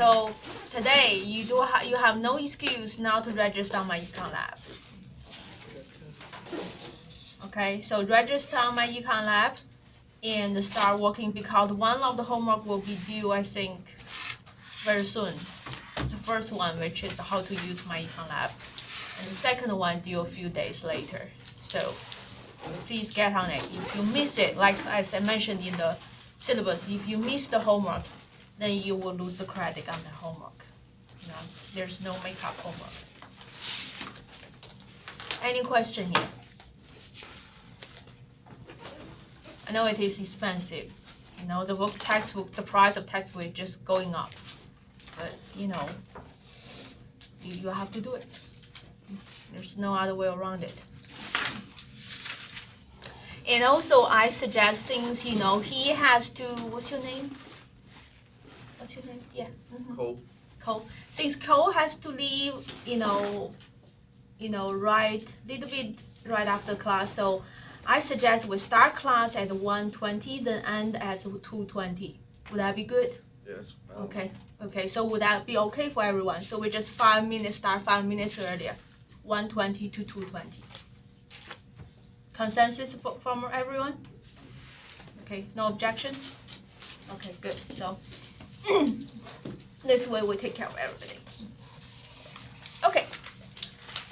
So today you have no excuse now to register on my Econ Lab. Okay, so register on my Econ Lab and start working because one of the homework will be due, I think, very soon. The first one, which is how to use my Econ Lab, and the second one due a few days later. So please get on it. If you miss it, like as I mentioned in the syllabus, if you miss the homework, then you will lose the credit on the homework. There's no makeup homework. Any question here? I know it is expensive. The textbook, the price of textbook is just going up. But you have to do it. There's no other way around it. And also, I suggest things. He has to. What's your name? Yeah. Cole. Cole. Since Cole has to leave, right little bit right after class. So I suggest we start class at 1:20, then end at 2:20. Would that be good? Yes. Okay. So would that be okay for everyone? So we just 5 minutes, start 5 minutes earlier, 1:20 to 2:20. Consensus from everyone? Okay, no objection? Okay, good. So this way we take care of everything. Okay.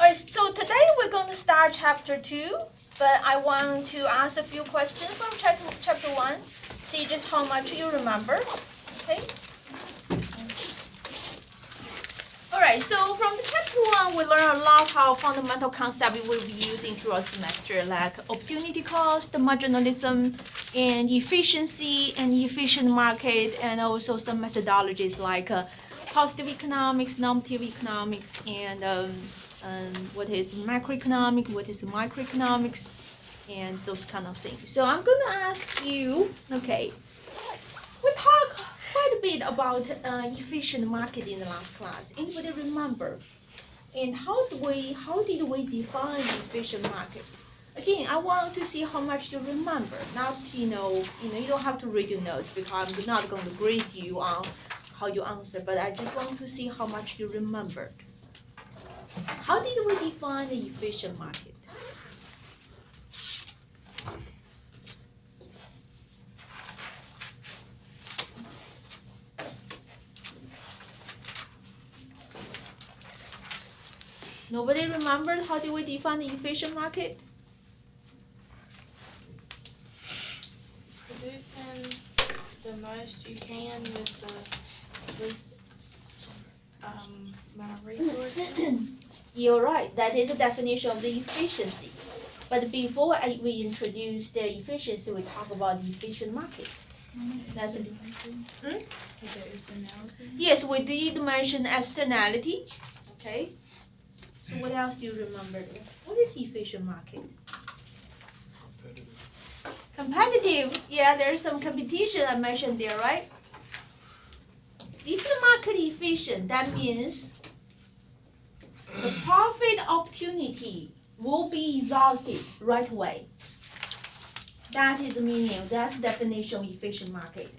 All right, so today we're going to start chapter 2, but I want to ask a few questions from chapter 1, see just how much you remember. Okay? All right, so from the chapter 1, we learn a lot how fundamental concepts we will be using throughout the semester, like opportunity cost, marginalism, and efficiency and efficient market, and also some methodologies like positive economics, normative economics, and what is macroeconomic, what is microeconomics, and those kind of things. So I'm going to ask you, okay, we talk quite a bit about efficient market in the last class. Anybody remember? And how did we define efficient market? Again, I want to see how much you remember. Not you don't have to read your notes because I'm not going to grade you on how you answer, but I just want to see how much you remembered. How did we define the efficient market? Nobody remembered how did we define the efficient market? Producing the most you can with the least amount of resources. You're right. That is the definition of the efficiency. But before we introduce the efficiency, we talk about the efficient market. That's it. Yes, we did mention externality. Okay. So what else do you remember? What is efficient market? Competitive. Yeah, there's some competition I mentioned there, right? If the market is efficient, that means the profit opportunity will be exhausted right away. That is the meaning. That's the definition of efficient market.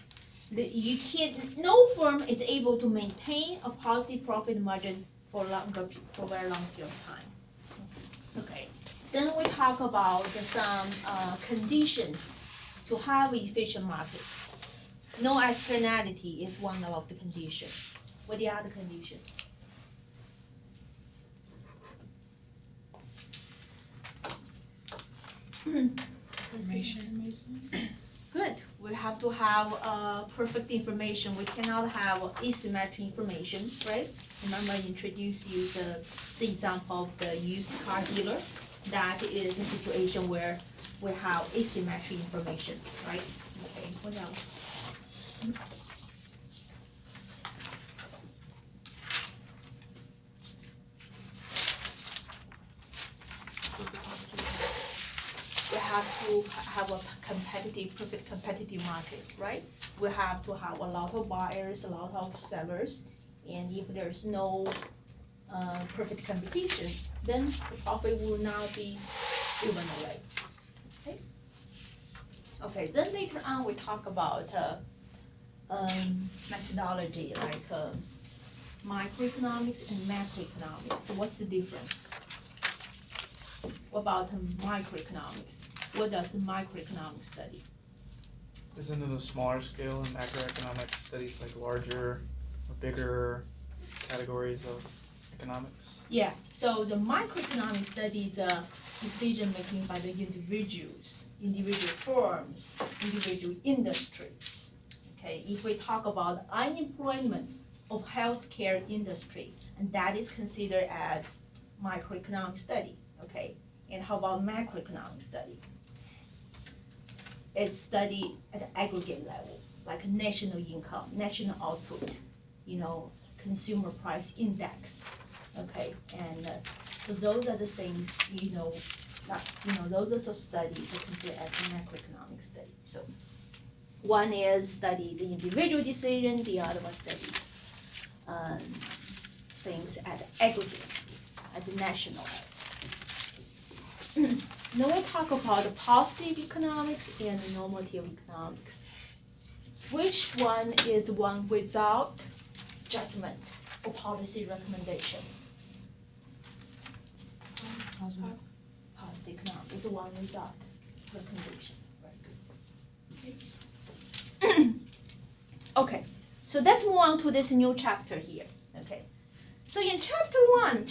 No firm is able to maintain a positive profit margin for a very long period of time. Okay. Then we talk about some conditions to have efficient market. No externality is one of the conditions. What are the other conditions? Information. Good. We have to have perfect information. We cannot have asymmetric information, right? Remember, I introduced you the example of the used car dealer. That is a situation where we have asymmetric information, right? Okay. What else? We have to have a perfect competitive market, right? We have to have a lot of buyers, a lot of sellers, and if there's no perfect competition, then the profit will not be given away. Okay. Okay. Then later on, we talk about methodology, like microeconomics and macroeconomics. So what's the difference? What about microeconomics? What does microeconomics study? Isn't it a smaller scale and macroeconomic studies like larger or bigger categories of economics? Yeah, so the microeconomics studies decision making by the individuals, individual firms, individual industries. Okay, if we talk about unemployment of healthcare industry, and that is considered as microeconomic study, okay? And how about macroeconomic study? It's studied at the aggregate level, like national income, national output, consumer price index, okay? And so those are the things, those are studies are considered as macroeconomic study. So one is study the individual decision, the other one study things at aggregate, at the national level. Now we talk about the positive economics and normative economics. Which one is one without judgment or policy recommendation? Positive economics is the one without recommendation. Very good. Okay, so let's move on to this new chapter here. Okay, so in chapter one,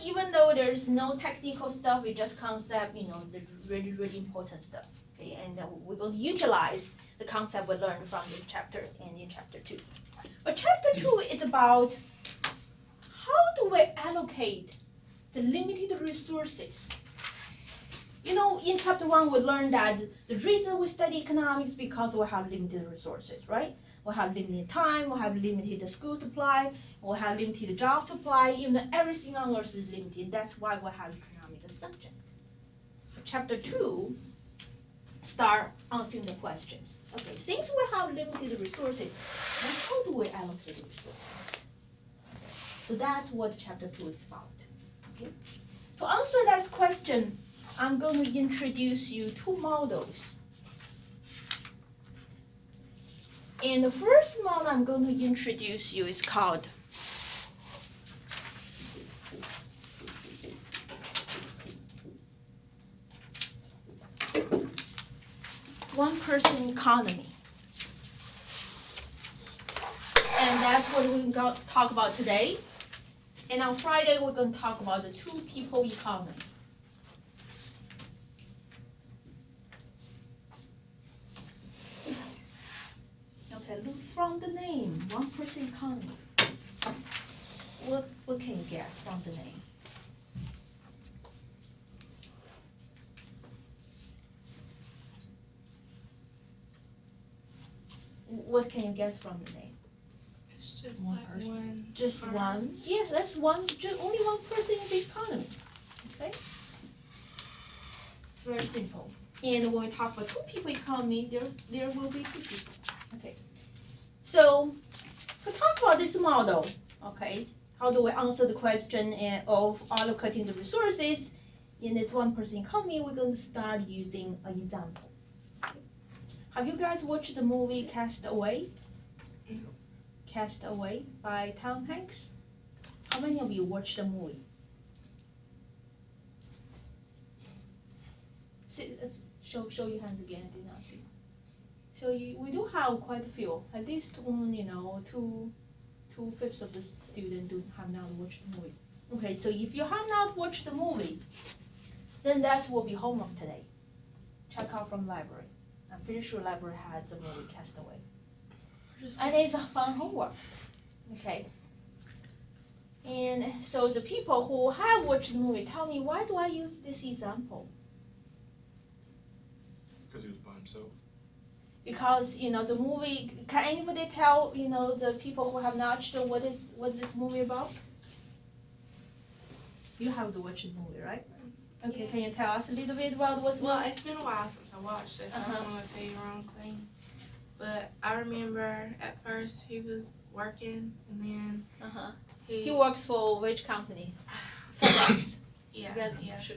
even though there's no technical stuff, it's just concept, the really, really important stuff. Okay, and we're going to utilize the concept we learned from this chapter and in chapter 2. But chapter 2 is about how do we allocate the limited resources. In chapter 1, we learned that the reason we study economics is because we have limited resources, right? We have limited time, we have limited school supply, we have limited job supply, even everything on earth is limited. That's why we have economics as a subject. Chapter 2 start answering the questions. Okay, since we have limited resources, then how do we allocate the resources? So that's what chapter 2 is about. Okay? To answer that question, I'm going to introduce you 2 models. And the first model I'm going to introduce you is called one-person economy. And that's what we're going to talk about today. And on Friday, we're going to talk about the two-people economy. Okay, look from the name, one-person economy. What can you guess from the name? What can you guess from the name? It's just One like person. one. Just firm. one? Yeah, that's one. Only one person in the economy. Okay. Very simple. And when we talk about two-people economy, there will be 2 people. Okay. So to talk about this model, okay, how do we answer the question of allocating the resources in this one-person economy? We're going to start using an example. Okay. Have you guys watched the movie Cast Away? Cast Away by Tom Hanks. How many of you watched the movie? Show your hands again. I did not see. So we do have quite a few. At least 2/5 of the students have not watched the movie. Okay, so if you have not watched the movie, then that will be homework today. Check out from library. I'm pretty sure library has the movie Cast Away. And it's a fun homework. Okay. And so the people who have watched the movie, tell me, why do I use this example? Because he was by himself. Because the movie, can anybody tell the people who have not watched what this movie about? You have to watch the movie, right? Okay, Yeah. can you tell us a little bit about what's Well, it's been a while since I watched it, so I Uh-huh. don't want to tell you the wrong thing. But I remember at first he was working, and then Uh-huh. he He works for which company? FedEx. yeah.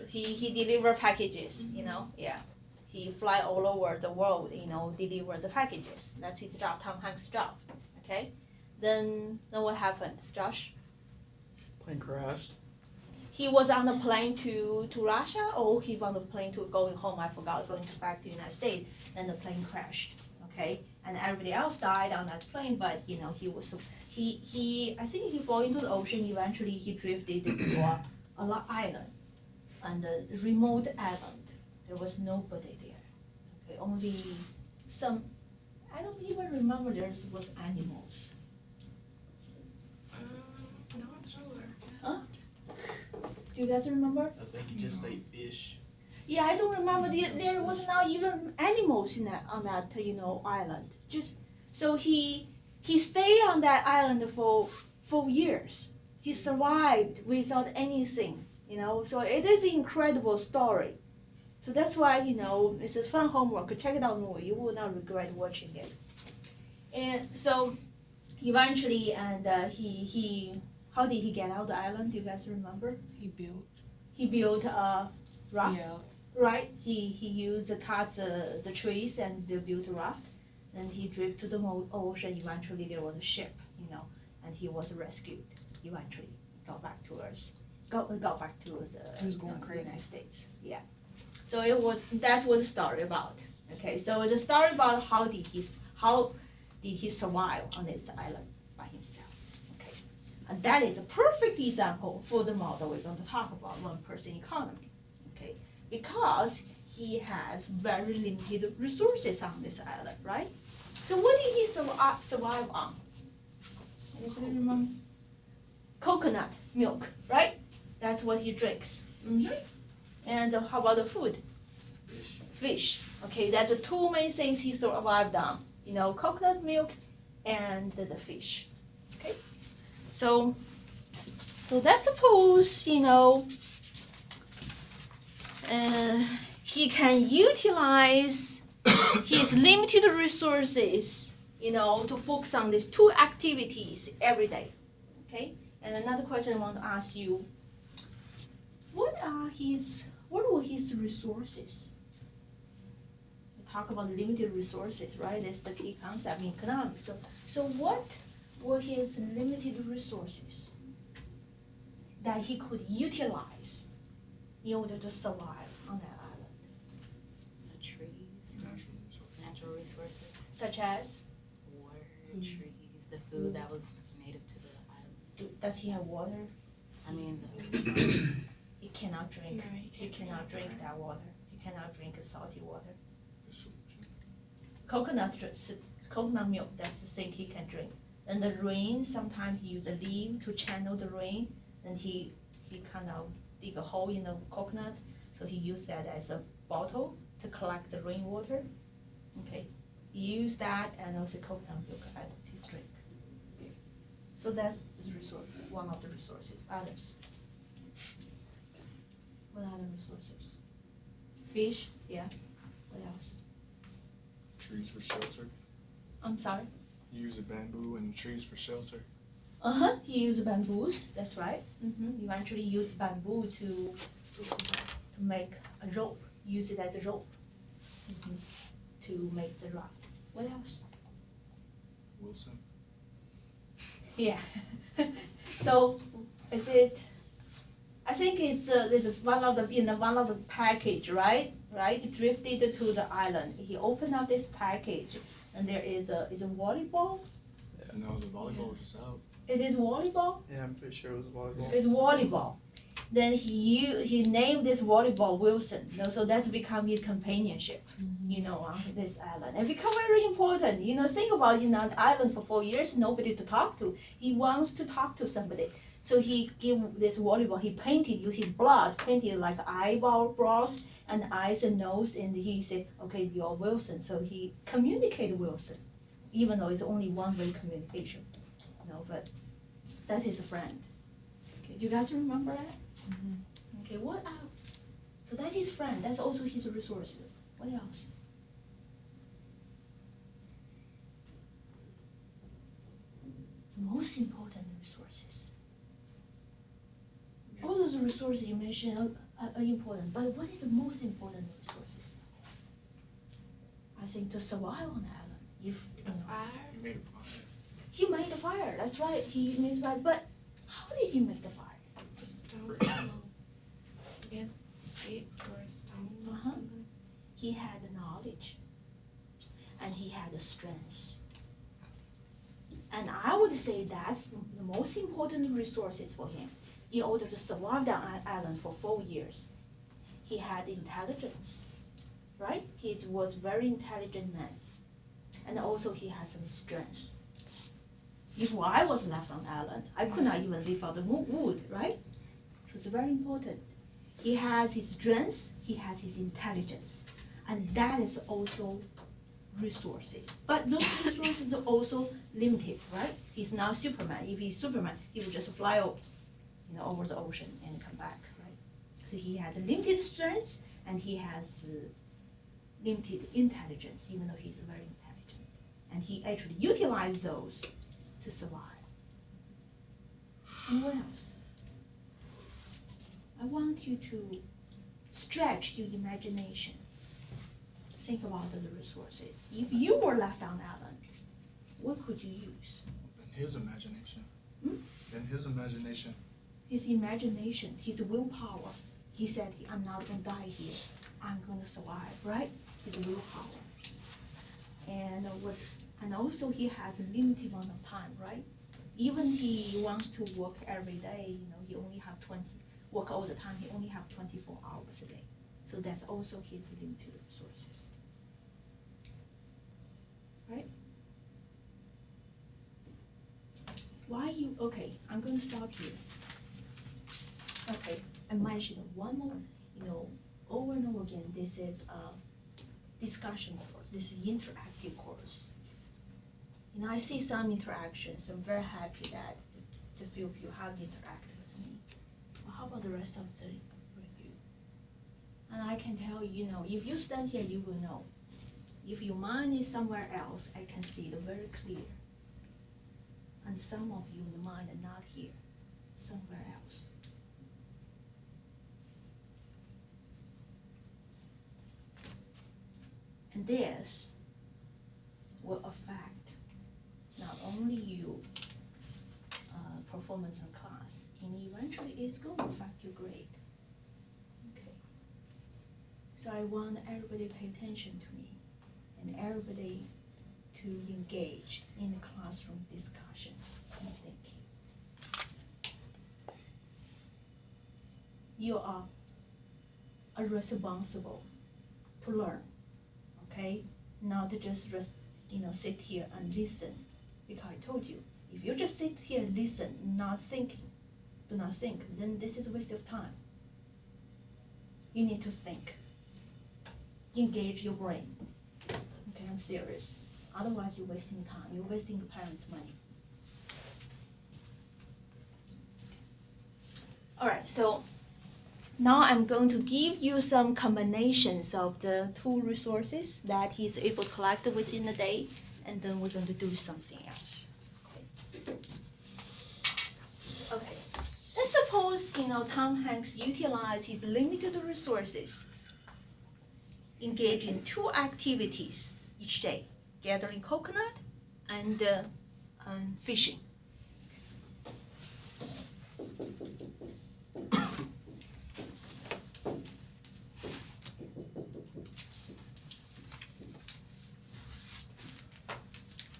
He deliver packages, yeah. He fly all over the world, deliver the packages. That's his job, Tom Hanks' job, okay? Then what happened, Josh? Plane crashed. He was on the plane to Russia, or he was on the plane to going home. I forgot, going back to the United States. Then the plane crashed. Okay, and everybody else died on that plane. But you know, he was I think he fell into the ocean. Eventually, he drifted to a island, and a remote island. There was nobody there. Okay, only some. I don't even remember there was animals. Not sure. Do you guys remember? I think you just ate fish. Yeah, I don't remember. There was not even animals on that island. Just so he stayed on that island for years. He survived without anything. So it is an incredible story. So that's why it's a fun homework. Check it out more. You will not regret watching it. And so eventually, and he how did he get out the island? Do you guys remember? He built. He built a raft. Yeah. Right, he used cut the trees and they built a raft, and he drove to the ocean. Eventually, there was a ship, and he was rescued. Eventually, got back to Earth, got back to He was going the crazy. United States. Yeah, so that's what the story about. Okay, so the story about how did he survive on this island by himself. Okay, and that is a perfect example for the model we're going to talk about, one-person economy. Okay. Because he has very limited resources on this island, right? So what did he survive on? Anybody remember? Coconut milk, right? That's what he drinks. And how about the food? Fish. Fish. Okay, that's the two main things he survived on. Coconut milk and the fish. Okay, so let's suppose he can utilize his limited resources, to focus on these two activities every day. Okay? And another question I want to ask you, what were his resources? We talk about limited resources, right? That's the key concept in economics. So what were his limited resources that he could utilize in order to survive on that island? The trees, natural resources, Such as, water, trees, the food that was native to the island. does he have water? I mean, He cannot drink. No, He cannot drink that water. He cannot drink salty water. So, Coconut milk, that's the thing he can drink. And the rain, sometimes he use a leaf to channel the rain, and he kind of dig a hole in the coconut, so he used that as a bottle to collect the rainwater. Okay, he used that and also coconut milk as his drink. So that's his resource, one of the resources. Others. What other resources? Fish, yeah. What else? trees for shelter. I'm sorry. You use the bamboo and trees for shelter. He used bamboos. That's right. Eventually, used bamboo to make a rope. Use it as a rope to make the raft. What else? Wilson. Yeah. So, is it? I think it's one of the package, right? Right, drifted to the island. He opened up this package, and there is a volleyball. No, the volleyball was just out. It is volleyball. Yeah, I'm pretty sure it was volleyball. It's volleyball. Then he named this volleyball Wilson. So that's become his companionship, on this island. And become very important. Think about an island for 4 years, nobody to talk to. He wants to talk to somebody. So he gave this volleyball, he painted, used his blood, painted like eyebrows and eyes and nose, and he said, okay, you're Wilson. So he communicated Wilson, even though it's only one-way communication. But that is a friend. Okay, do you guys remember that? Okay, what else? So that's his friend, that's also his resource. What else? The most important resources. All those resources you mentioned are important, but what is the most important resources? I think to survive on the island, if Fire. He made a fire. He made the fire. That's right. He made the fire. But how did he make the fire? Stone. I guess sticks or a stone or Uh-huh. something. He had the knowledge, and he had the strength. And I would say that's the most important resources for him in order to survive that island for 4 years. He had intelligence, right? He was very intelligent man, and also he has some strength. If I was left on the island, I could not even live out the wood, right? So it's very important. He has his strength, he has his intelligence, and that is also resources. But those resources are also limited, right? He's not Superman. If he's Superman, he would just fly over the ocean and come back, right? So he has limited strength and he has limited intelligence, even though he's very intelligent. And he actually utilized those to survive. And what else? I want you to stretch your imagination. Think about the resources. If you were left on the island, what could you use? In his imagination. Hmm? In his imagination. His imagination, his willpower. He said, I'm not going to die here. I'm going to survive, right? His willpower. And also he has a limited amount of time, right? Even he wants to work every day, he only have work all the time, he only have 24 hours a day. So that's also his limited resources. Right? Okay, I'm going to stop here. Okay, I mentioned one more, over and over again, this is a discussion course, this is interactive course. I see some interactions, I'm very happy that the few of you have interacted with me. Well, how about the rest of the review? And I can tell you, if you stand here, you will know. If your mind is somewhere else, I can see it very clear. And some of you, the mind are not here, somewhere else. And this will affect not only you performance in class, and eventually it's going to affect your grade. Okay. So I want everybody to pay attention to me, and everybody to engage in the classroom discussion and thinking. You are responsible to learn, okay? Not to just sit here and listen, because I told you, if you just sit here and listen, not thinking, do not think, then this is a waste of time. You need to think. Engage your brain. Okay, I'm serious. Otherwise, you're wasting time. You're wasting your parents' money. All right, so now I'm going to give you some combinations of the two resources that he's able to collect within the day, and then we're going to do something else. Okay. Let's suppose, Tom Hanks utilized his limited resources, engage in 2 activities each day, gathering coconut and fishing.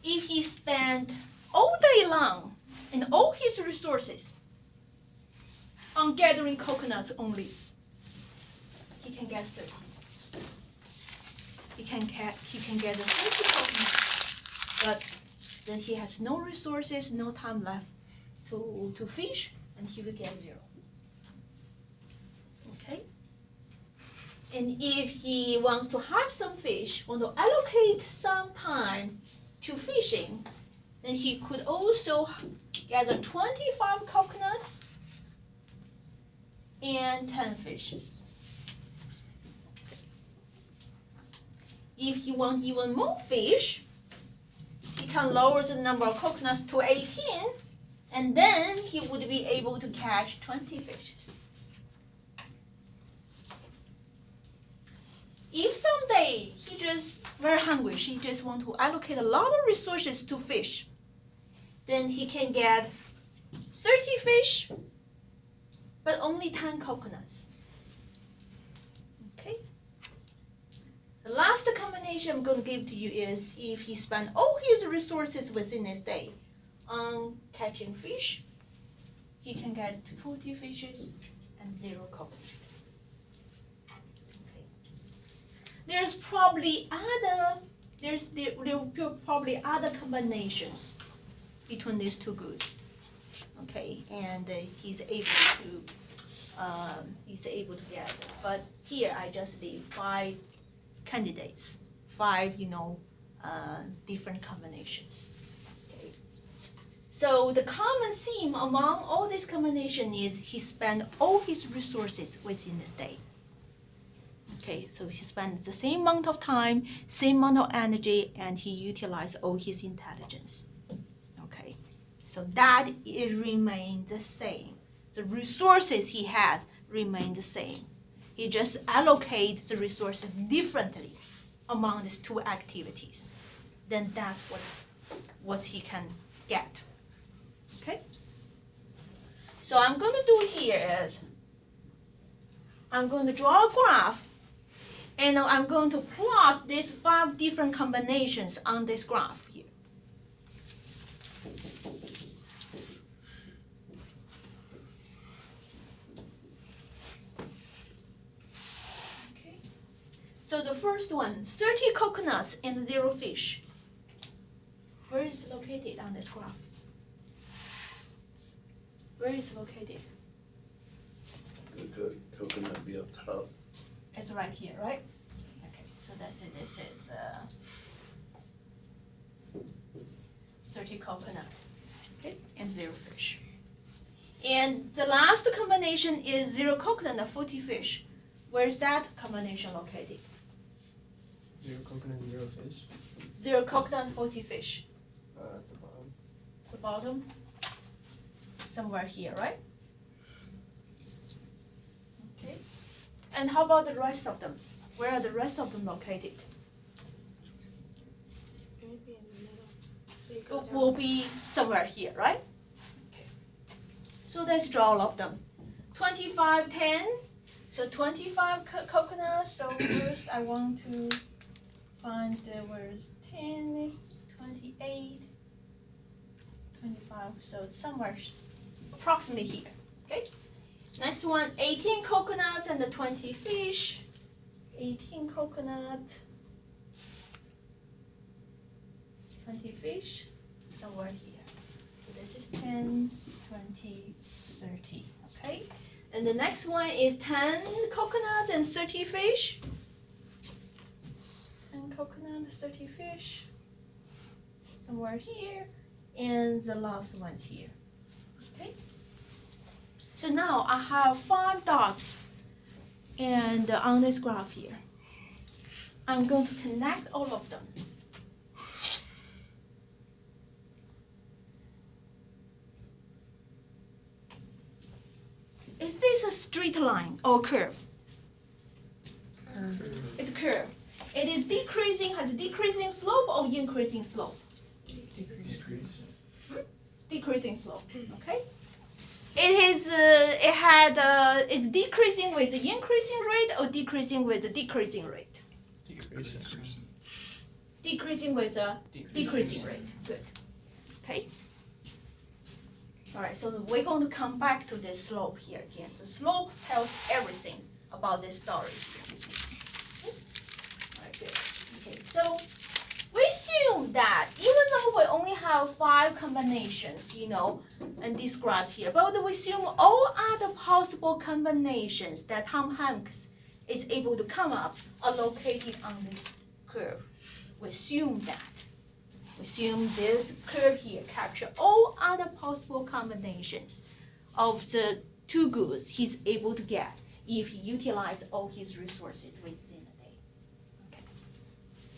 If he spent all day long and all his resources on gathering coconuts only, he can get 30. He can gather 30 coconuts, but then he has no resources, no time left to fish, and he will get 0. Okay? And if he wants to have some fish, want to allocate some time to fishing, then he could also gather 25 coconuts and 10 fishes. If you want even more fish, he can lower the number of coconuts to 18, and then he would be able to catch 20 fishes. If someday he just very hungry, he just want to allocate a lot of resources to fish, then he can get 30 fish, but only 10 coconuts. Okay. The last combination I'm going to give to you is if he spent all his resources within this day on catching fish, he can get 40 fishes and 0 coconuts. Okay. There's probably other combinations between these two goods. Okay, and he's able to get. But here I just leave 5 candidates, 5 different combinations. Okay. So the common theme among all these combinations is he spent all his resources within this day. Okay, so he spends the same amount of time, same amount of energy, and he utilized all his intelligence. Okay, so that it remained the same. The resources he has remain the same. He just allocates the resources differently among these 2 activities. Then that's what he can get. Okay? So I'm going to do here is I'm going to draw a graph, and I'm going to plot these 5 different combinations on this graph here. Okay. So the first one, 30 coconuts and 0 fish. Where is it located on this graph? Where is it located? The coconut be up top. It's right here, right? Okay, so that's it. This is 30 coconut, okay, and 0 fish. And the last combination is 0 coconut and 40 fish. Where is that combination located? 0 coconut and 0 fish. 0 coconut and 40 fish. At the bottom. The bottom, somewhere here, right? Okay. And how about the rest of them? Where are the rest of them located? Maybe in the middle. So you go It down. will be somewhere here, right? Okay. So let's draw all of them. 25, 10. So 25 coconuts. So first I want to find where 10 is, 28, 25. So it's somewhere approximately here. Okay. Next one, 18 coconuts and the 20 fish. 18 coconut, 20 fish, somewhere here. So this is 10, 20, 30, okay? And the next one is 10 coconuts and 30 fish. 10 coconuts, 30 fish, somewhere here. And the last one's here, okay? So now I have 5 dots and on this graph here. I'm going to connect all of them. Is this a straight line or curve? It's a curve. It is decreasing, has a decreasing slope or increasing slope? Decreasing slope, okay? It's decreasing with the increasing rate or decreasing with the decreasing rate? Decreasing with a decreasing rate. Good. Okay. All right. So we're going to come back to this slope here again. The slope tells everything about this story. All right. Good. Okay. So we assume that even though we only have 5 combinations, in this graph here, but we assume all other possible combinations that Tom Hanks is able to come up are located on this curve. We assume that. We assume this curve here captures all other possible combinations of the 2 goods he's able to get if he utilizes all his resources within a day. Okay.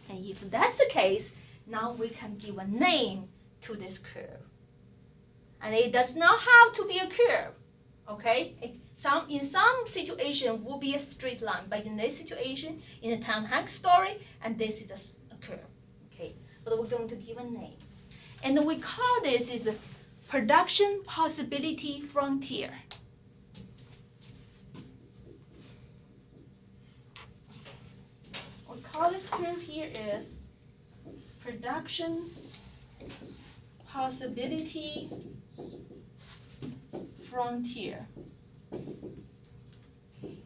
And if that's the case, now we can give a name to this curve. And it does not have to be a curve. Okay? In some situation will be a straight line, but in this situation, in the Tom Hanks story, and this is a curve. Okay? But we're going to give a name. And we call this is a production possibility frontier. We call this curve here is production possibility frontier.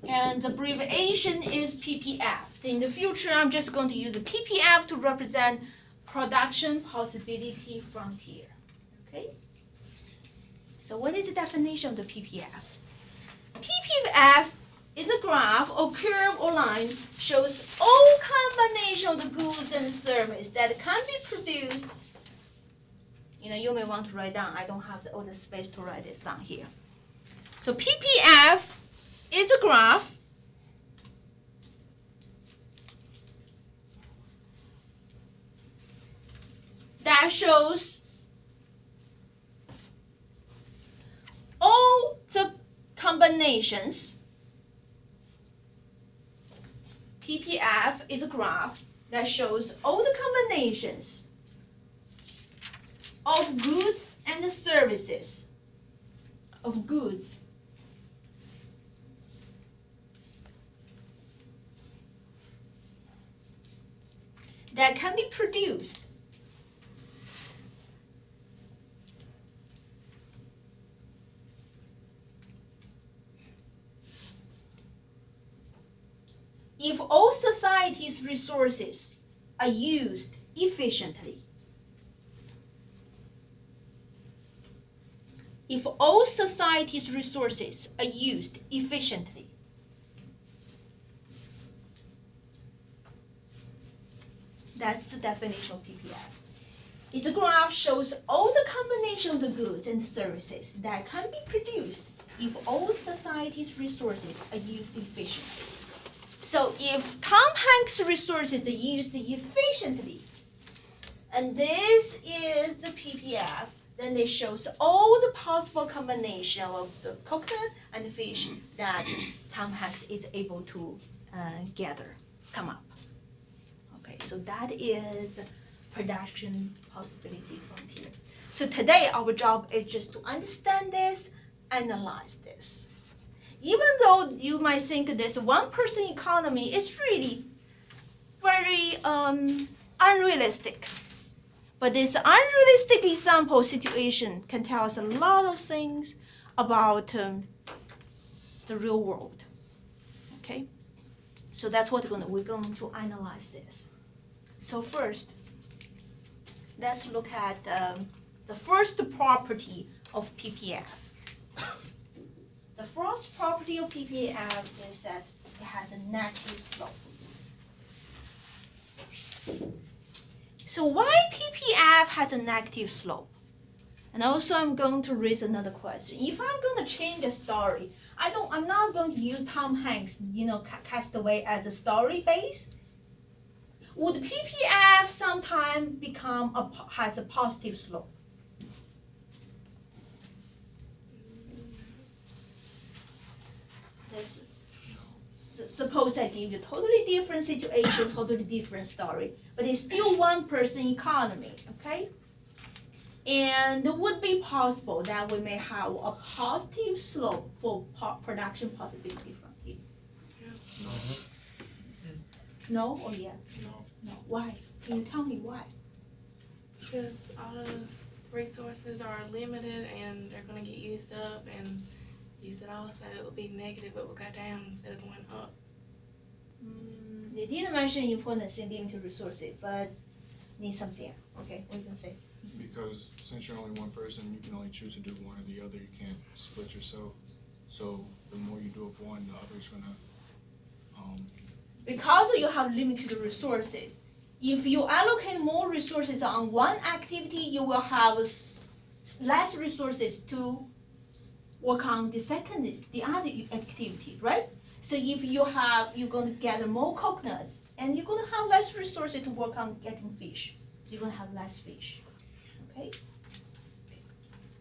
And the abbreviation is PPF. In the future, I'm just going to use a PPF to represent production possibility frontier. Okay? So what is the definition of the PPF? PPF is a graph or curve or line shows all combination of the goods and service that can be produced. You may want to write down. I don't have all the space to write this down here. So PPF is a graph that shows all the combinations. PPF is a graph that shows all the combinations of goods and services. Of goods. That can be produced if all society's resources are used efficiently. If all society's resources are used efficiently. That's the definition of PPF. It's a graph shows all the combination of the goods and services that can be produced if all society's resources are used efficiently. So if Tom Hanks' resources are used efficiently, and this is the PPF, then it shows all the possible combination of the coconut and the fish that Tom Hanks is able to come up. Okay, so that is production possibility frontier. So today our job is just to understand this, analyze this. Even though you might think this one-person economy is really very unrealistic, but this unrealistic example situation can tell us a lot of things about the real world. Okay, so that's what we're going to analyze this. So first, let's look at the first property of PPF. The first property of PPF is that it has a negative slope. So why PPF has a negative slope? And also I'm going to raise another question. If I'm going to change a story, I'm not going to use Tom Hanks, Castaway as a story base. Would PPF sometime has a positive slope? Suppose I give you a totally different situation, totally different story, but it's still one-person economy, okay? And it would be possible that we may have a positive slope for production possibility frontier. No or yeah? No. Why? Can you tell me why? Because all the resources are limited and they're going to get used up and use it all, so it will be negative. It will go down instead of going up. They didn't mention importance in limited resources, but need something. Okay, what you can say? Because since you're only one person, you can only choose to do one or the other. You can't split yourself. So the more you do of one, the other's gonna. Because you have limited resources, if you allocate more resources on one activity, you will have less resources to work on the other activity, right? So if you're going to gather more coconuts, and you're going to have less resources to work on getting fish. So you're going to have less fish, okay?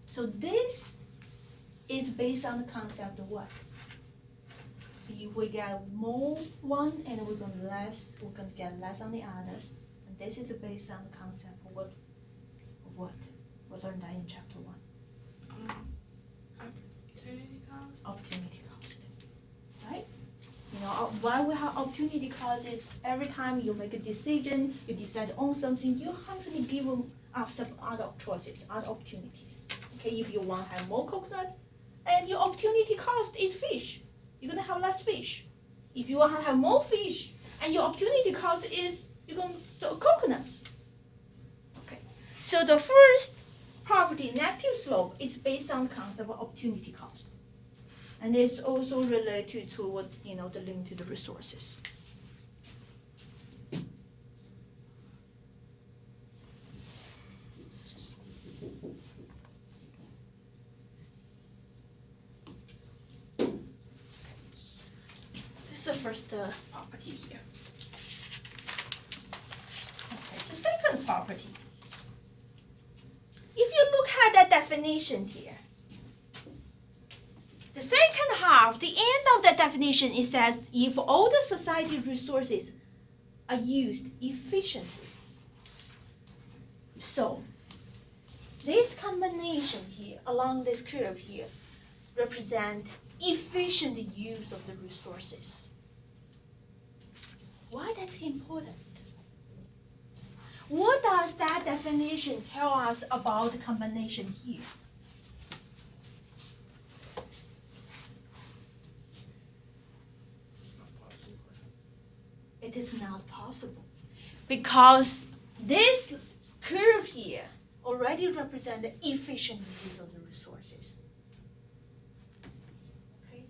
So this is based on the concept of what? So if we get more one and we're going to get less on the others. And this is based on the concept of what? We learned that in chapter 1. Opportunity cost. Opportunity cost, right? You know, why we have opportunity cost is every time you make a decision, you decide on something, you constantly give up some other choices, other opportunities. Okay, if you want to have more coconut, and your opportunity cost is fish, you're gonna have less fish. If you want to have more fish, and your opportunity cost is you're going to coconuts. Okay, so the first property, negative slope, is based on the concept of opportunity cost. And it's also related to what, you know, the limited resources. This is the first property here. Okay, the second property. If you look at that definition here, the second half, the end of the definition, it says if all the society resources are used efficiently. So, this combination here, along this curve here, represent efficient use of the resources. Why that's important? What does that definition tell us about the combination here? It is not possible because this curve here already represents the efficient use of the resources. Okay,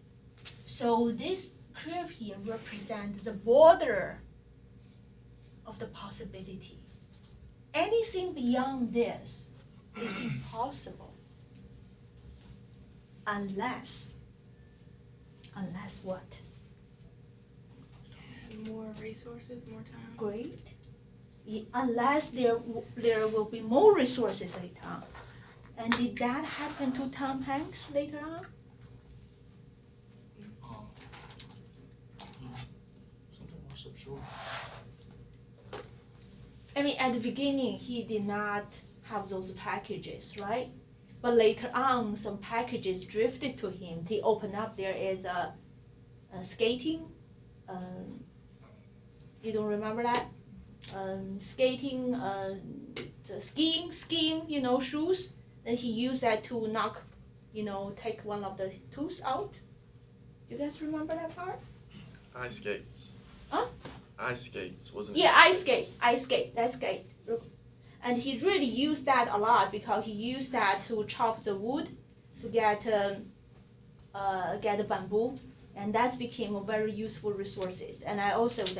so this curve here represents the border of the possibility. Anything beyond this is impossible unless what? More resources, more time. Great. Unless there will be more resources later on. And did that happen to Tom Hanks later on? Something was up short. I mean, at the beginning, he did not have those packages, right? But later on, some packages drifted to him. He opened up, there is a skating. You don't remember that? Skating, skiing, you know, shoes. Then he used that to knock, you know, take one of the tooth out. Do you guys remember that part? Ice skates. Huh? Ice skates, wasn't it? Yeah, ice skate, that's skate. And he really used that a lot because he used that to chop the wood to get the bamboo, and that became a very useful resources. And I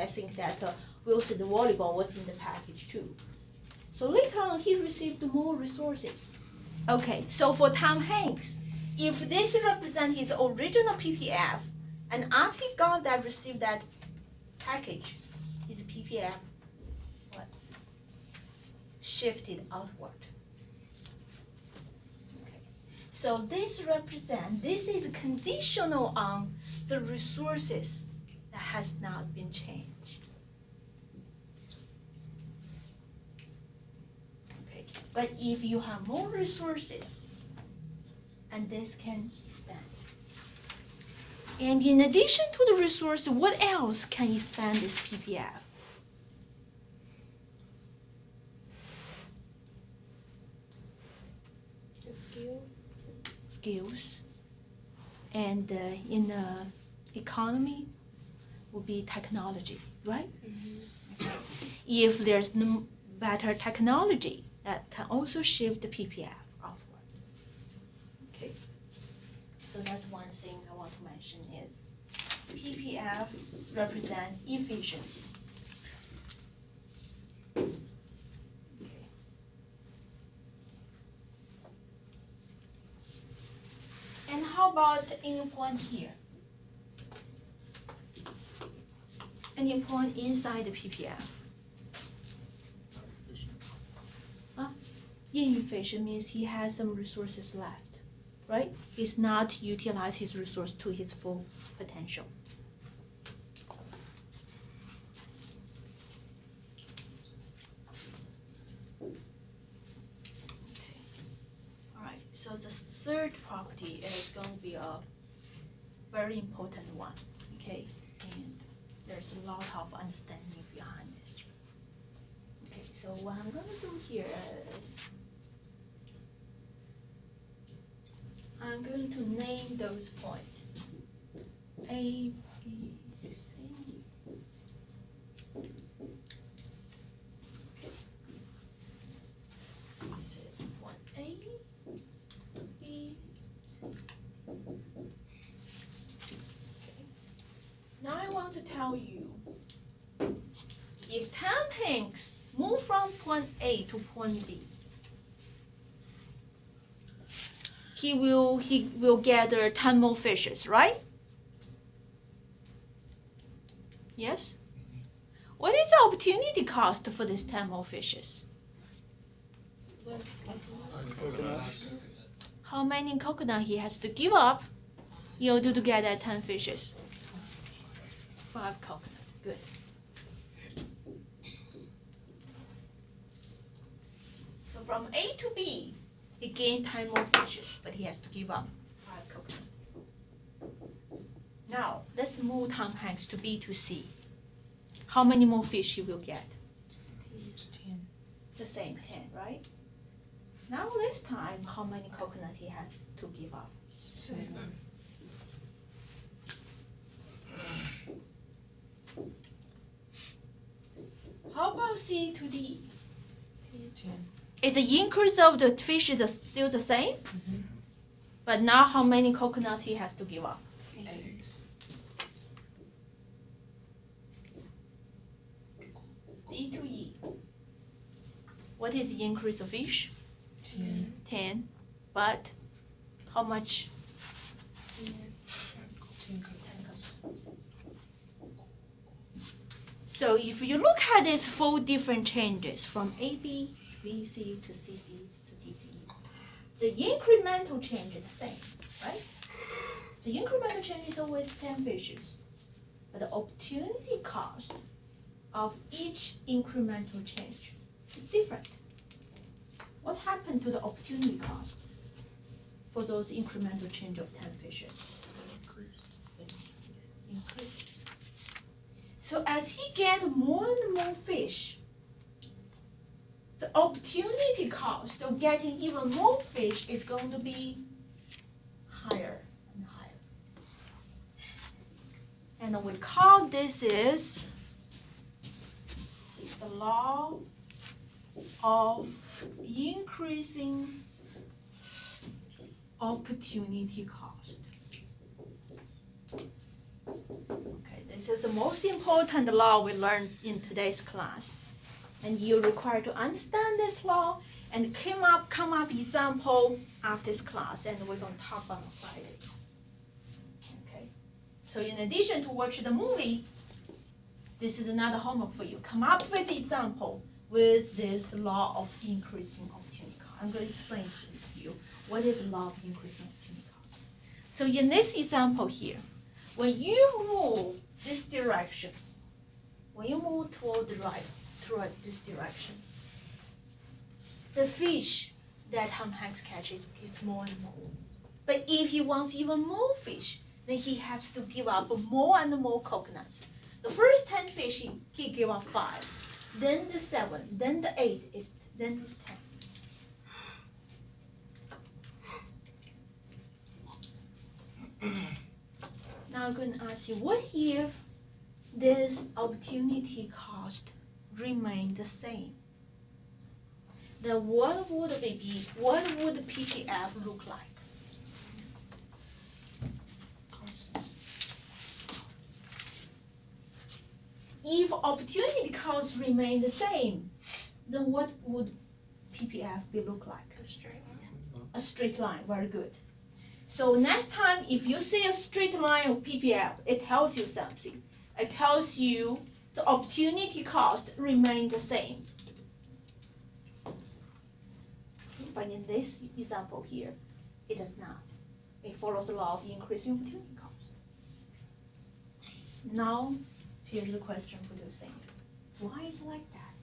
think that Wilson the volleyball was in the package too. So later on, he received more resources. Okay, so for Tom Hanks, if this represents his original PPF, and after he got that, received that package, his PPF, what? Shifted outward. Okay, so this is conditional on the resources that has not been changed. Okay, but if you have more resources, and this can expand. And in addition to the resource, what else can expand this PPF? The skills. Skills. And in the economy will be technology, right? Mm-hmm. If there's no better technology, that can also shift the PPF outward. Okay. So that's one thing I want to mention is PPF represent efficiency. Okay. And how about any point here? Any point inside the PPF? Inefficient means he has some resources left, right? He's not utilized his resource to his full potential. opportunity is going to be a very important one, okay? And there's a lot of understanding behind this. Okay, so what I'm going to do here is I'm going to name those points. A, B, C. This is point A, B. Okay. Now I want to tell you, if Tom Hanks move from point A to point B, he will gather 10 more fishes, right? Yes? What is the opportunity cost for these 10 more fishes? Less Coconuts. How many coconut he has to give up in order to get that 10 fishes? 5 coconut. Good. So from A to B, he gained 10 more fishes, but he has to give up 5 coconut. Now, let's move Tom Hanks to B to C. How many more fish he will get? 10. The same 10, right? Now this time, how many coconut he has to give up? 7. How about C to D? 10. Is the increase of the fish is still the same? But now how many coconuts he has to give up? 8. D to E. What is the increase of fish? 10. 10. But how much? 10. 10. So if you look at these 4 different changes from AB, BC to CD to DD, the incremental change is the same, right? The incremental change is always 10 fishes, but the opportunity cost of each incremental change is different. What happened to the opportunity cost for those incremental change of 10 fishes? Increases. So as he gets more and more fish, the opportunity cost of getting even more fish is going to be higher and higher. And we call this is the law of increasing opportunity cost. Okay, this is the most important law we learned in today's class. And you're required to understand this law and come up example after this class, and we're going to talk on Friday. Okay. So in addition to watch the movie, this is another homework for you. Come up with example with this law of increasing opportunity cost. I'm going to explain to you what is the law of increasing opportunity cost. So in this example here, when you move this direction, when you move toward the right, toward this direction, the fish that Tom Hanks catches is more and more. But if he wants even more fish, then he has to give up more and more coconuts. The first 10 fish, he gave up 5, then the 7, then the 8, then this 10. Now I'm going to ask you, what if this opportunity cost remain the same? Then what would it be? What would the PPF look like? If opportunity costs remain the same, then what would PPF be look like? A straight line. A straight line, very good. So next time, if you see a straight line of PPF, it tells you something. It tells you the opportunity cost remain the same. But in this example here, it does not. It follows the law of increasing opportunity cost. Now, here's the question for you saying, why is it like that?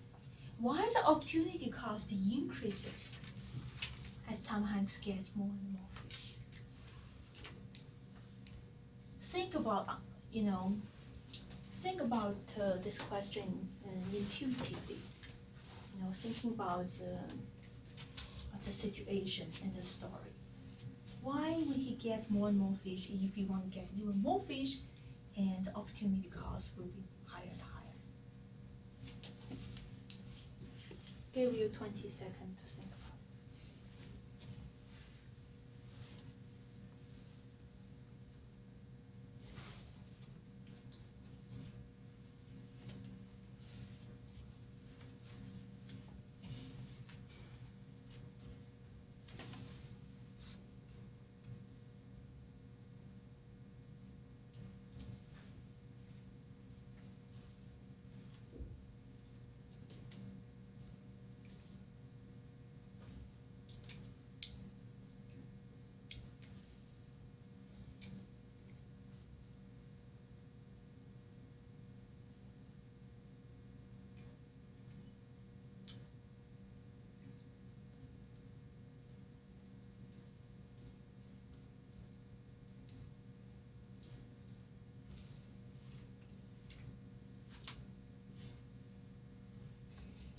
Why the opportunity cost increases as Tom Hanks gets more and more fish? think about, this question intuitively. Thinking about the situation and the story. Why would he get more and more fish if he want to get even more fish, and the opportunity cost will be higher and higher? Give you 20 seconds to think about it.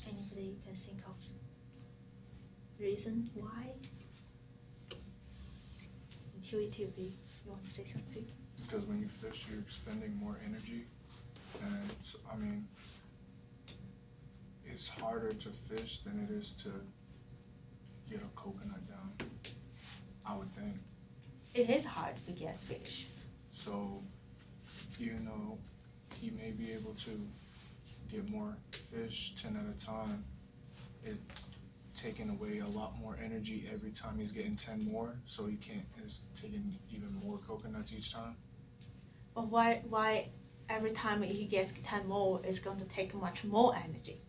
Anybody can think of reason why? Intuitively, you want to say something? Because when you fish, you're expending more energy, and it's harder to fish than it is to get a coconut down, I would think. It is hard to get fish. So, even though he may be able to get more fish 10 at a time, it's taking away a lot more energy every time he's getting 10 more, so is taking even more coconuts each time. But why every time he gets 10 more, it's going to take much more energy?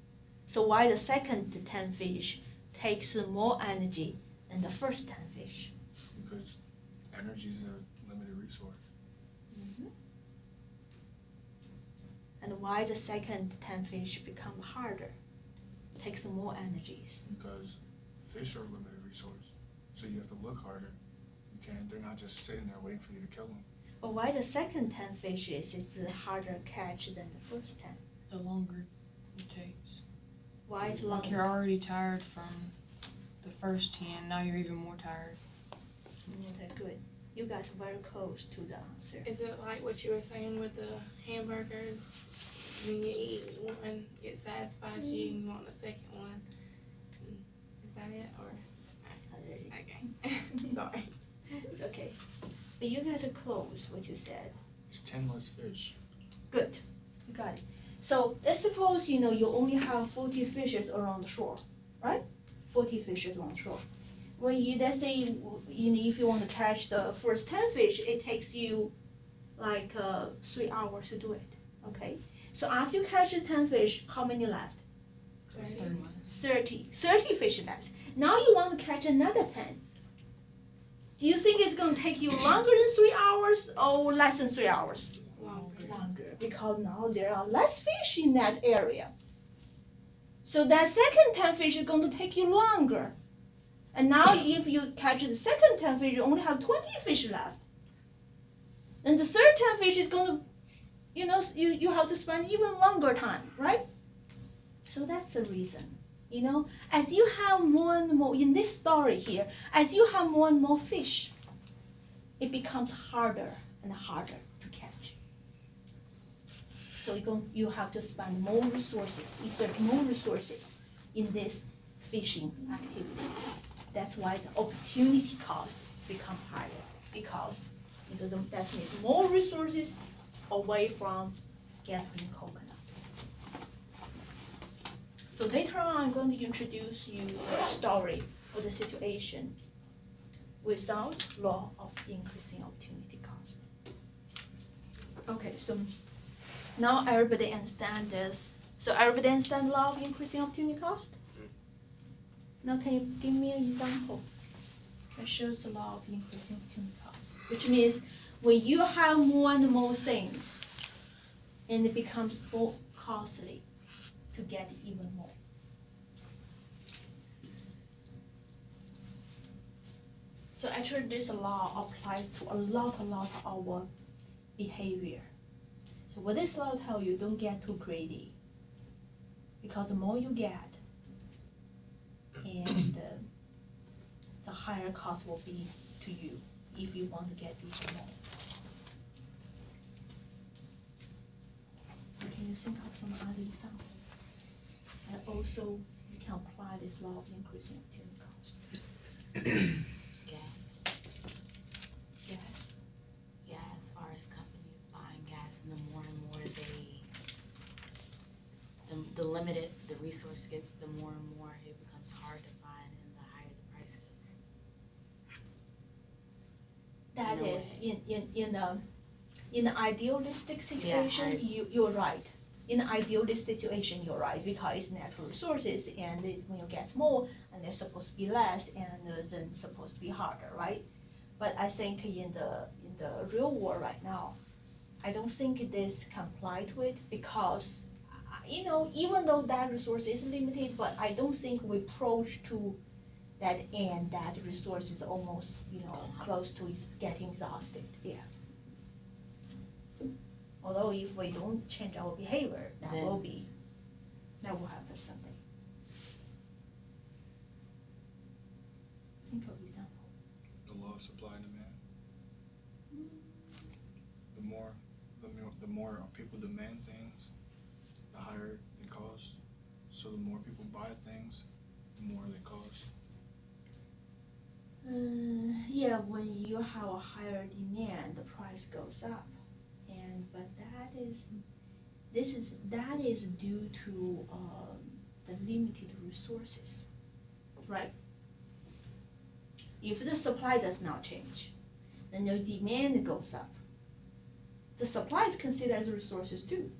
So why the second 10 fish takes more energy than the first 10 fish? Because energy is a limited resource. And why the second 10 fish become harder, takes more energies? Because fish are a limited resource, so you have to look harder. They're not just sitting there waiting for you to kill them. But why the second 10 fishes is the harder catch than the first 10? The longer it takes. Why is Like longer? you're already tired from the first 10, now you're even more tired. Okay, good. You guys are very close to the answer. Is it like what you were saying with the hamburgers? When you eat one, get satisfied, you want the second one. Is that it, or? Okay. Sorry. It's okay. But you guys are close, what you said. It's 10 less fish. Good. You got it. So let's suppose, you only have 40 fishes around the shore, right? 40 fishes on shore. When let's say, if you want to catch the first 10 fish, it takes you like 3 hours to do it, okay? So after you catch the 10 fish, how many left? 30 fish left. Now you want to catch another 10. Do you think it's going to take you longer than 3 hours or less than 3 hours? Longer, because now there are less fish in that area. So that second 10 fish is going to take you longer. And now if you catch the second 10 fish, you only have 20 fish left. And the third 10 fish is going to, you have to spend even longer time, right? So that's the reason. As you have more and more, in this story here, as you have more and more fish, it becomes harder and harder to catch. So you have to spend more resources, exert more resources in this fishing activity. That's why the opportunity cost become higher, because that means more resources away from getting coconut. So later on, I'm going to introduce you the story or the situation without law of increasing opportunity cost. Okay, so now everybody understand this. So everybody understand law of increasing opportunity cost? Now can you give me an example that shows the law of increasing opportunity cost? Which means when you have more and more things, and it becomes more costly to get even more. So actually this law applies to a lot of our behavior. So what this law tell you, don't get too greedy. Because the more you get, and the higher cost will be to you if you want to get even more. So can you think of some other example? And also, you can apply this law of increasing opportunity cost. Gas. Yes. Yeah, as far as companies buying gas, and the more and more the limited the resource gets, the more and more it becomes hard to find, and the higher the price is. That In a is, way. in the idealistic situation, you're right. In the idealistic situation, you're right, because it's natural resources, and when you get more, and they're supposed to be less, and then supposed to be harder, right? But I think in the real world right now, I don't think this can apply to it, because even though that resource is limited, but I don't think we approach to that end, that resource is almost, close to getting exhausted, yeah. Although if we don't change our behavior, that will happen someday. Think of example. The law of supply and demand. The more people demand things, the higher they cost. So the more people buy things, the more they cost. Yeah, when you have a higher demand, the price goes up, but that is due to the limited resources, right? If the supply does not change, then the demand goes up. The supply is considered as resources too.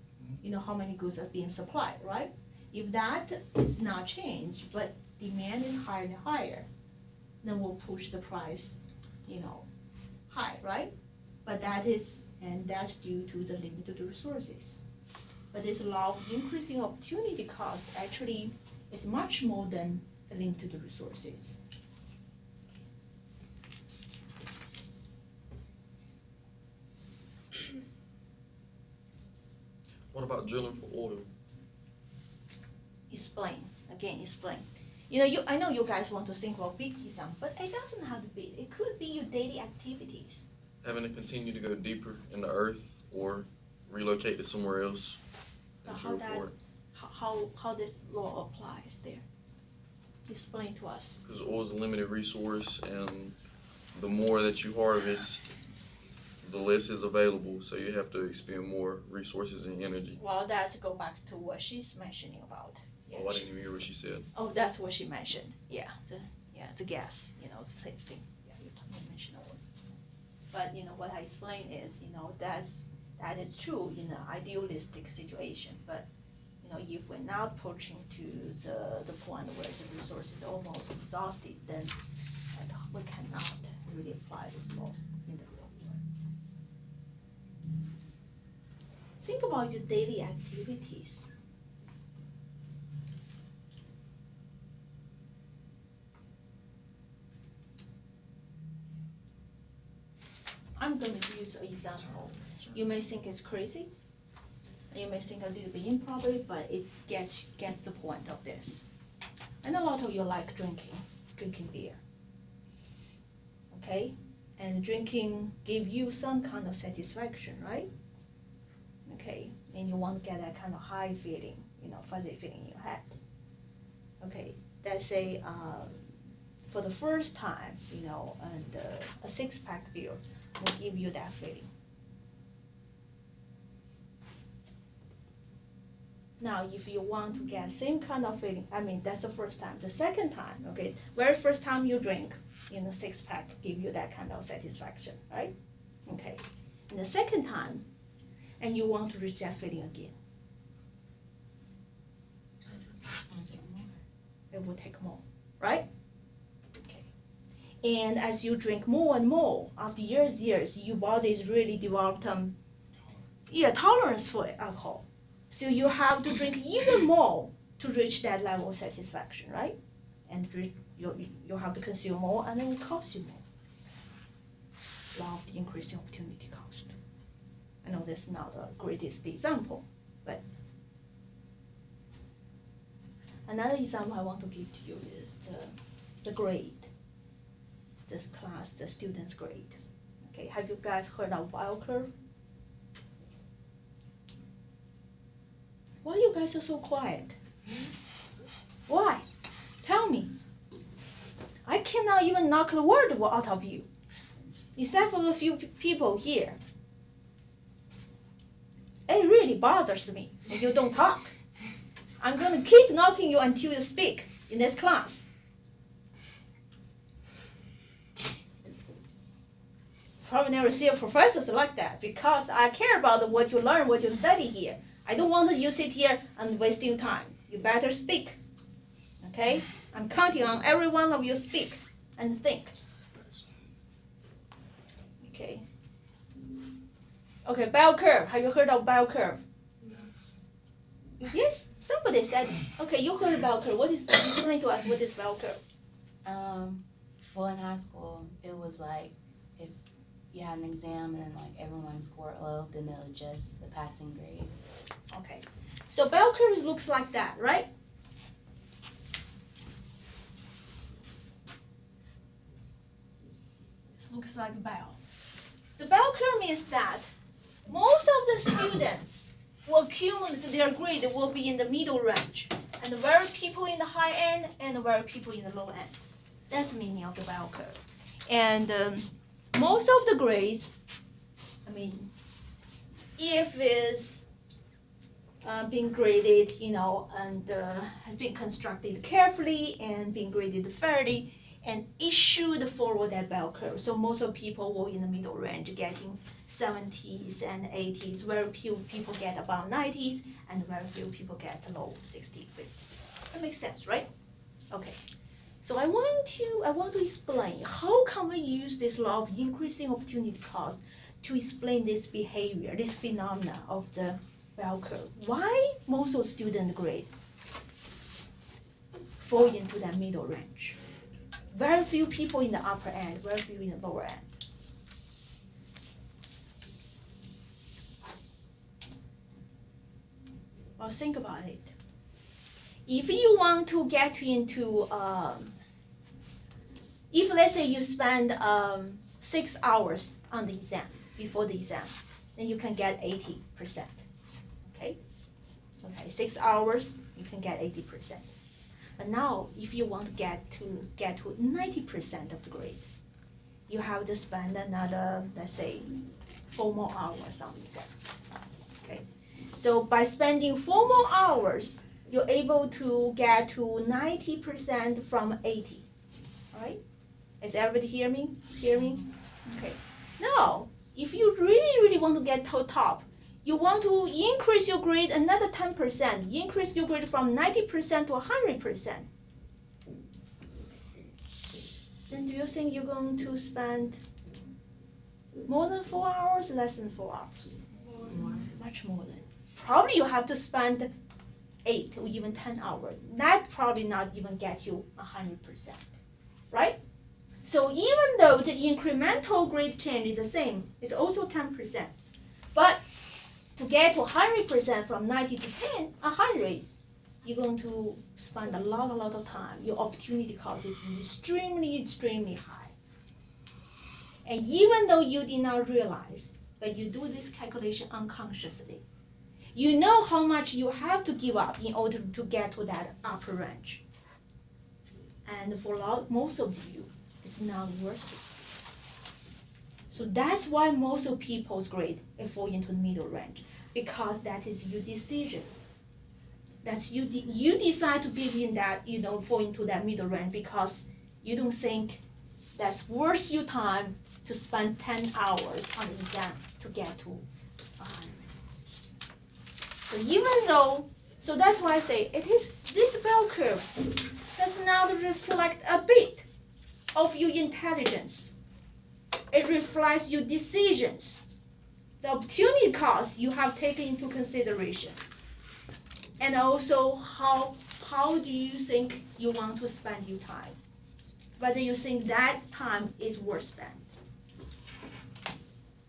You know how many goods are being supplied, right? If that is not changed, but demand is higher and higher, then we'll push the price, high, right? But that's due to the limited resources. But this law of increasing opportunity cost actually is much more than the limited resources. What about drilling for oil? Explain. I know you guys want to think about big example, but it doesn't have to be. It could be your daily activities. Having to continue to go deeper in the earth or relocate to somewhere else and drill for it. How this law applies there. Explain to us. Because oil is a limited resource, and the more that you harvest, the less is available. So you have to expend more resources and energy. Well, that go back to what she's mentioning about. Yeah, Oh, I didn't even hear what she said. Oh, that's what she mentioned. Yeah, the gas. The same thing. Yeah, you mentioned oil. But what I explained is that is true in an idealistic situation. But if we're not approaching to the point where the resource is almost exhausted, then we cannot really apply this law in the real world. Think about your daily activities. I'm going to use an example. You may think it's crazy. You may think a little bit improper, but it gets the point of this. And a lot of you like drinking beer. Okay? And drinking give you some kind of satisfaction, right? Okay? And you want to get that kind of high feeling, fuzzy feeling in your head. Okay? Let's say for the first time, and a 6-pack beer will give you that feeling. Now, if you want to get same kind of feeling, that's the first time. The second time, okay, very first time you drink, 6-pack give you that kind of satisfaction, right? Okay. And the second time, and you want to reach that feeling again. It's gonna take more. It will take more, right? Okay. And as you drink more and more, after years, your body is really developed tolerance for alcohol. So you have to drink even more to reach that level of satisfaction, right? And you have to consume more, and it will cost you more. Law of the increasing opportunity cost. I know that's not the greatest example, but another example I want to give to you is the grade, this class, the student's grade. Okay, have you guys heard of bell curve? Why you guys are so quiet? Why? Tell me. I cannot even knock the word out of you, except for a few people here. It really bothers me when you don't talk. I'm going to keep knocking you until you speak in this class. Probably never see a professor like that because I care about what you learn, what you study here. I don't want you sit here and waste your time. You better speak. Okay? I'm counting on every one of you speak and think. Okay. Okay, bell curve. Have you heard of bell curve? Yes. Yes? Somebody said, okay, you heard bell curve. What is, explain to us what is bell curve. Well, in high school, it was like if you had an exam and like everyone scored low, then they'll adjust the passing grade. Okay. So bell curve looks like that, right? This looks like a bell. The bell curve means that most of the students will accumulate their grade will be in the middle range, and very people in the high end and very people in the low end. That's the meaning of the bell curve. And most of the grades, I mean, if it's being graded, and has been constructed carefully and being graded fairly, and it should follow that bell curve. So most of people will in the middle range, getting 70s and 80s. Very few people get above 90s, and very few people get low 60, 50. That makes sense, right? Okay. So I want to explain how can we use this law of increasing opportunity cost to explain this behavior, this phenomena of the bell curve. Why most of student grade fall into that middle range? Very few people in the upper end, very few in the lower end. Well, think about it. If you want to get into, if let's say you spend 6 hours on the exam, before the exam, then you can get 80%. Okay? Okay, 6 hours, you can get 80%. But now, if you want to get to 90% of the grade, you have to spend another, let's say, 4 more hours on the exam. Okay? So by spending 4 more hours, you're able to get to 90% from 80. All right? Is everybody hear me? Okay. Now, if you really want to get to top, you want to increase your grade another 10%, increase your grade from 90% to 100%. Then do you think you're going to spend more than 4 hours, less than 4 hours? More. Much more than. Probably you have to spend 8 or even 10 hours. That probably not even get you 100%, right? So even though the incremental grade change is the same, it's also 10%. But to get to 100% from 90 to 100, you're going to spend a lot of time. Your opportunity cost is extremely high. And even though you did not realize, but you do this calculation unconsciously, you know how much you have to give up in order to get to that upper range. And for most of you, it's not worth it. So that's why most of people's grade fall into the middle range, because that is your decision. That's you decide to be in that, fall into that middle range because you don't think that's worth your time to spend 10 hours on the exam to get to 100. So even though, so that's why I say it is this bell curve does not reflect a bit of your intelligence. It reflects your decisions, the opportunity cost you have taken into consideration, and also how do you think you want to spend your time, whether you think that time is worth spent.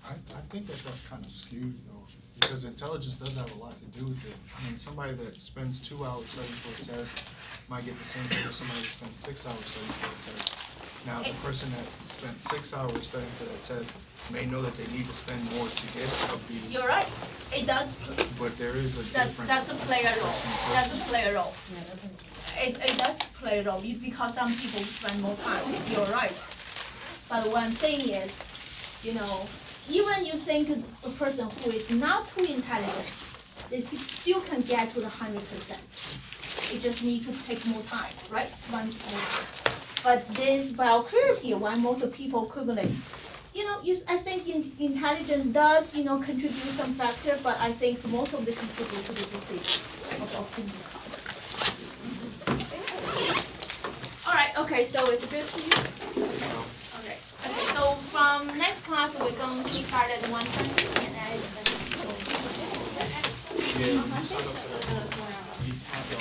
I think that that's kind of skewed though, because intelligence does have a lot to do with it. I mean, somebody that spends 2 hours studying for a test might get the same thing as somebody that spends 6 hours studying for a test. Now, the person that spent 6 hours studying for that test may know that they need to spend more to get a B, You're right. It does. but there is a That's difference. a play a role. person to That's a person. play a role. It does play a role because some people spend more time. You're right. But what I'm saying is, you know, even you think a person who is not too intelligent, they still can get to the 100%. It just need to take more time, right? Spend more time. But this bell curve here, why most of people equivalent, you know, I think intelligence does, you know, contribute some factor, but I think most of the contribute to the decision of optimal cost. All right, okay, so it's good to you? Okay, so from next class, we're going to start at 1:20 and add. Yeah, you sign up for that. You have your